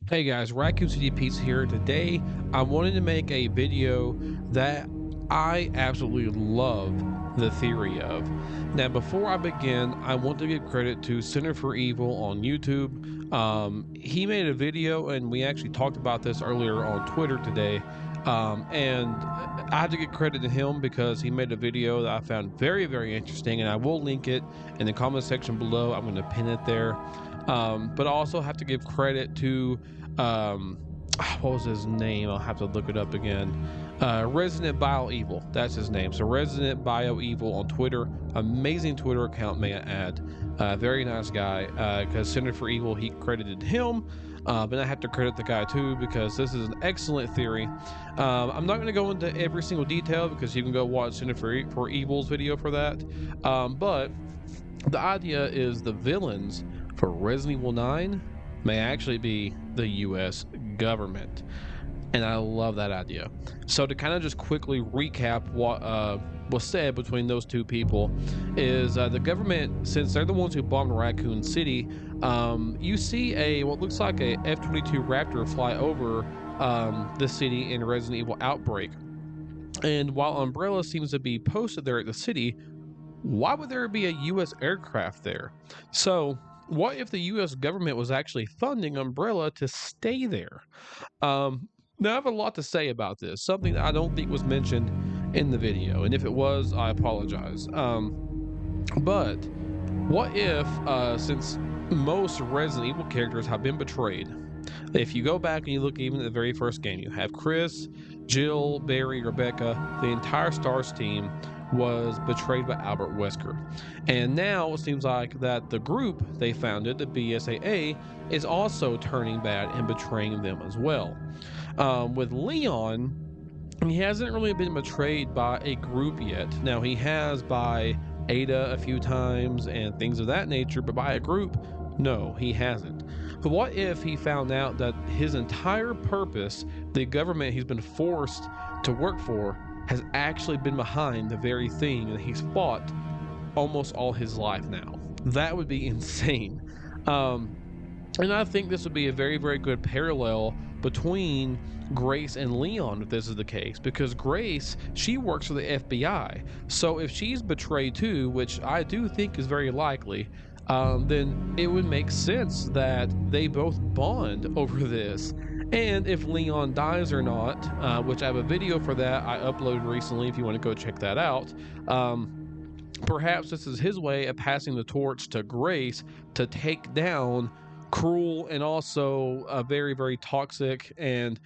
Hey guys, Raccoon City Pizza here. Today, I wanted to make a video that I absolutely love the theory of. Now, before I begin, I want to give credit to Center for Evil on YouTube. He made a video, and we actually talked about this earlier on Twitter today. And I have to give credit to him because he made a video that I found very, very interesting, and I will link it in the comment section below. I'm going to pin it there. But I also have to give credit to um what was his name? I'll have to look it up again. Resident Bio Evil, that's his name. So Resident Bio Evil on Twitter, amazing Twitter account, may I add. Very nice guy. Because Center for Evil, he credited him, but I have to credit the guy too because this is an excellent theory. I'm not going to go into every single detail because you can go watch Center for Evil's video for that. But the idea is the villains for Resident Evil 9 may actually be the US government. And I love that idea. So to kind of just quickly recap what was said between those two people is the government, since they're the ones who bombed Raccoon City, you see what looks like a F-22 Raptor fly over the city in Resident Evil Outbreak. And while Umbrella seems to be posted there at the city, why would there be a US aircraft there? So what if the US government was actually funding Umbrella to stay there? Now, I have a lot to say about this, something that I don't think was mentioned in the video. And if it was, I apologize. But what if, since most Resident Evil characters have been betrayed, if you go back and you look even at the very first game, you have Chris, Jill, Barry, Rebecca, the entire STARS team was betrayed by Albert Wesker. And now it seems like that the group they founded, the BSAA, is also turning bad and betraying them as well. With Leon, he hasn't really been betrayed by a group yet. Now, he has by Ada a few times and things of that nature, but by a group, no, he hasn't. But what if he found out that his entire purpose, the government he's been forced to work for, has actually been behind the very thing that he's fought almost all his life now? That would be insane. And I think this would be a very, very good parallel between Grace and Leon if this is the case, because Grace, she works for the FBI. So if she's betrayed too, which I do think is very likely, then it would make sense that they both bond over this. And if Leon dies or not, which I have a video for that I uploaded recently if you want to go check that out, perhaps this is his way of passing the torch to Grace to take down cruel and also very, very toxic and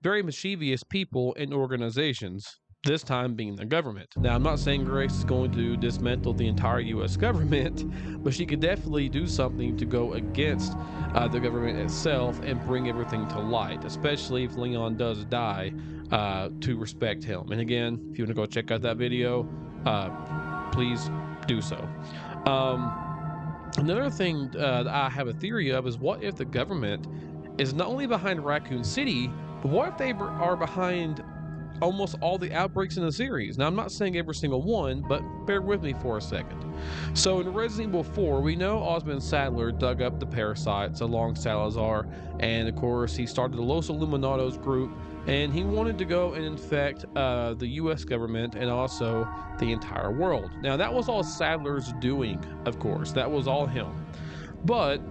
very mischievous people and organizations, this time being the government. Now, I'm not saying Grace is going to dismantle the entire US government, but she could definitely do something to go against the government itself and bring everything to light, especially if Leon does die, to respect him. And again, if you want to go check out that video, please do so. Another thing that I have a theory of is what if the government is not only behind Raccoon City, but what if they are behind almost all the outbreaks in the series? Now, I'm not saying every single one, but bear with me for a second. So in Resident Evil 4, we know Osmond Sadler dug up the parasites along Salazar, and of course he started the Los Illuminados group, and he wanted to go and infect the US government and also the entire world. Now, that was all Sadler's doing, of course. That was all him. But,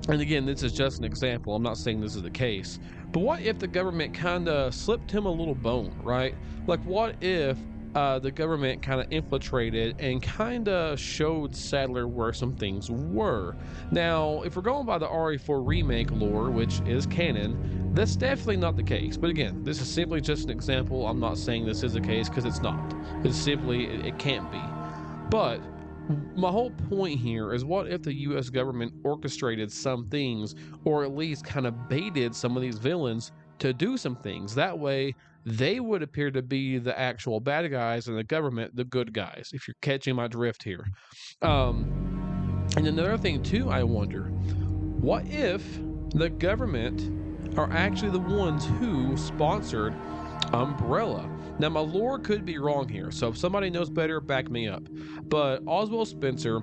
and again, this is just an example. I'm not saying this is the case. But what if the government kind of slipped him a little bone, right? Like, what if the government kind of infiltrated and kind of showed Sadler where some things were? Now, if we're going by the RE4 remake lore, which is canon, that's definitely not the case. But again, this is simply just an example. I'm not saying this is the case because it's not. It's simply, it can't be. But my whole point here is what if the US government orchestrated some things, or at least kind of baited some of these villains to do some things? That way, they would appear to be the actual bad guys and the government the good guys, if you're catching my drift here. And another thing too, I wonder, what if the government are actually the ones who sponsored Umbrella? Now, my lore could be wrong here, so if somebody knows better, back me up. But Oswald Spencer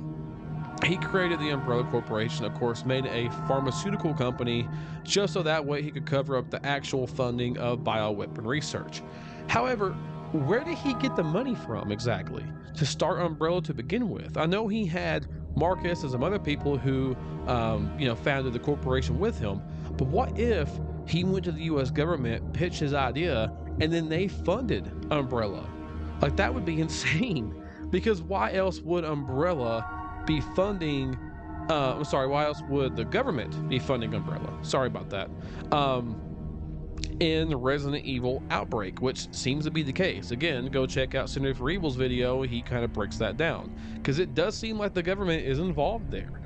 he created the Umbrella Corporation, of course, made a pharmaceutical company just so that way he could cover up the actual funding of bioweapon research. However, where did he get the money from exactly to start Umbrella to begin with? I know he had Marcus and some other people who, founded the corporation with him, but what if he went to the U.S. government, pitched his idea, and then they funded Umbrella? Like, that would be insane. Because why else would Umbrella be funding? I'm sorry, why else would the government be funding Umbrella? Sorry about that. Um, in Resident Evil Outbreak, which seems to be the case. Again, go check out Center for Evil's video. He kind of breaks that down because it does seem like the government is involved there.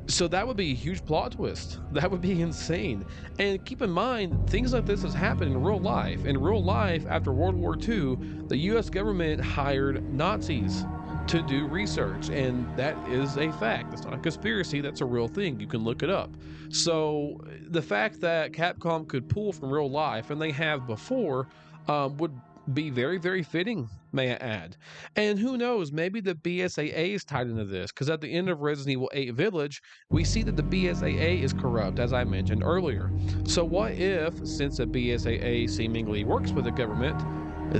So that would be a huge plot twist. That would be insane. And keep in mind, things like this has happened in real life. In real life, after World War II, the US government hired Nazis to do research, and that is a fact. It's not a conspiracy, that's a real thing. You can look it up. So the fact that Capcom could pull from real life, and they have before, would be very, very fitting, may I add. And who knows, maybe the BSAA is tied into this, because at the end of Resident Evil 8 Village, we see that the BSAA is corrupt, as I mentioned earlier. So what if, since the BSAA seemingly works with the government,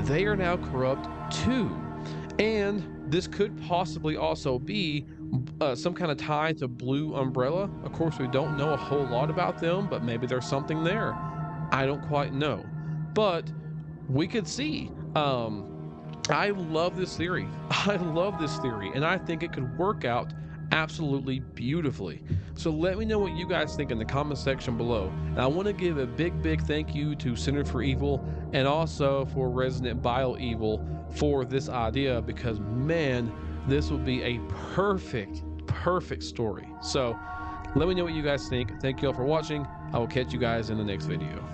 they are now corrupt too? And this could possibly also be some kind of tie to Blue Umbrella. Of course, we don't know a whole lot about them, but maybe there's something there. I don't quite know. But we could see. I love this theory. I love this theory, and I think it could work out absolutely beautifully. So let me know what you guys think in the comment section below. And I want to give a big thank you to Center for Evil and also for Resident Evil for this idea, because man, this would be a perfect story. So let me know what you guys think. Thank you all for watching. I will catch you guys in the next video.